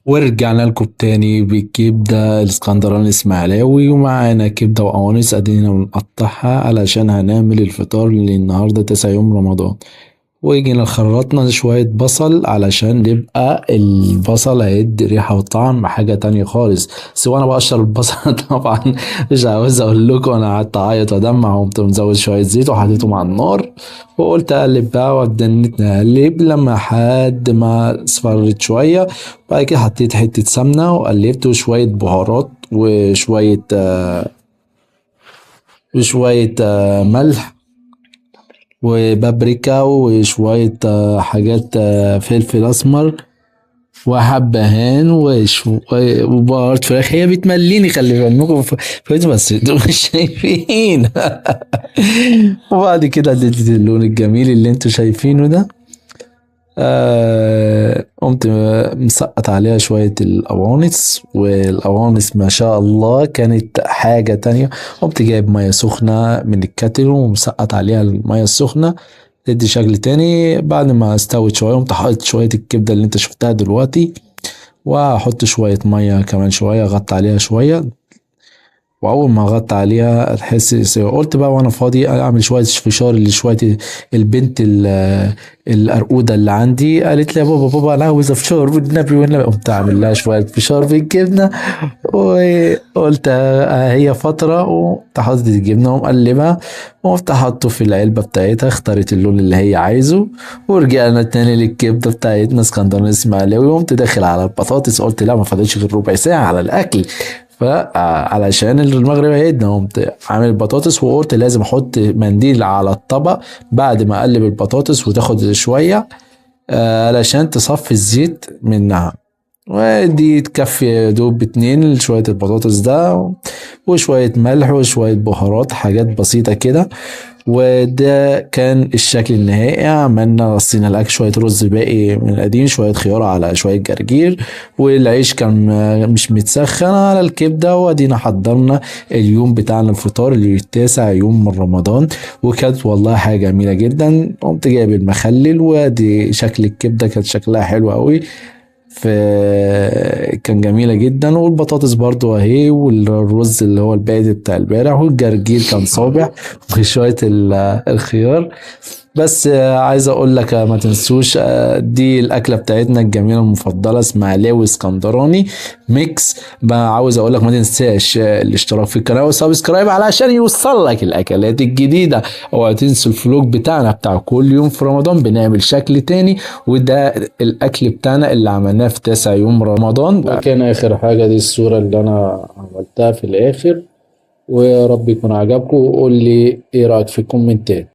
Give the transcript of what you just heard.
ورجعنا لكم تاني بالكبدة الاسكندراني الإسماعيلاوي، ومعانا كبدة وقوانص قاعدين بنقطعها علشان هنعمل الفطار اللي النهاردة 9 يوم رمضان. وجينا خرطنا شوية بصل علشان يبقى البصل هيدي ريحة وطعم حاجة تانية خالص. بس وانا بقشر البصل طبعا مش عاوز اقول لكم انا قعدت اعيط وادمع، وقمت مزود شوية زيت وحطيتهم على النار، وقلت اقلب بقى وابدأ نقلب لما لحد ما اصفرت شوية. بعد كده حطيت حتة سمنة وقلبت وشوية بهارات وشوية ملح وبابريكا وشوية حاجات فلفل أسمر وحبهان وبهارات فراخ. هي بتمليني، خلي بالكم بس انتوا مش شايفين. وبعد كده اديت اللون الجميل اللي انتوا شايفينه ده. قمت مسقط عليها شوية القوانص، والقوانص ما شاء الله كانت حاجة تانية. قمت جايب مية سخنة من الكاتل ومسقط عليها المية السخنة تدي شكل تاني. بعد ما استوت شوية قمت حاطط شوية الكبدة اللي انت شفتها دلوقتي، وهحط شوية مية كمان شوية غطي عليها شوية. واول ما غطى عليها تحس قلت بقى وانا فاضي اعمل شويه فشار لشويه البنت الارقوده اللي عندي. قالت لي يا بابا بابا انا عاوز فشار والنبي قمت اعمل لها شويه فشار بالجبنه. وقلت هي فتره، وقمت حاطط الجبنه ومقلبها، وقمت حاطه في العلبه بتاعتها، اختارت اللون اللي هي عايزه. ورجعنا تاني للكبده بتاعتنا اسكندراني اسماعيلاوي، وقمت داخل على البطاطس. قلت لا ما فاضلش غير ربع ساعه على الاكل، فعلشان المغرب هيدنا قمت عامل البطاطس، وقلت لازم احط منديل على الطبق بعد ما اقلب البطاطس وتاخد شوية علشان تصفي الزيت منها. ودي تكفي يا دوب اتنين شوية البطاطس ده، وشوية ملح وشوية بهارات حاجات بسيطة كده. وده كان الشكل النهائي. عملنا رصينا الأكل شوية رز باقي من القديم، شوية خيار على شوية جرجير، والعيش كان مش متسخن على الكبدة. وادينا حضرنا اليوم بتاعنا الفطار اللي 9 يوم من رمضان، وكانت والله حاجة جميلة جدا. قمت جايب المخلل، وادي شكل الكبدة كانت شكلها حلو قوي، كان جميلة جدا. والبطاطس برضو اهي، والرز اللي هو الباقي بتاع البارح، والجرجير كان صابح، وشوية الخيار. بس عايز اقول لك ما تنسوش دي الاكله بتاعتنا الجميله المفضله اسماعيلاوي اسكندراني ميكس. بقى عاوز اقول لك ما تنساش الاشتراك في القناه وسبسكرايب علشان يوصل لك الاكلات الجديده. اوعى تنسوا الفلوج بتاعنا بتاع كل يوم في رمضان بنعمل شكل تاني، وده الاكل بتاعنا اللي عملناه في 9 يوم رمضان. كان اخر حاجه دي الصوره اللي انا عملتها في الاخر، ويا رب يكون عجبكم. وقول لي ايه رايك في الكومنتات.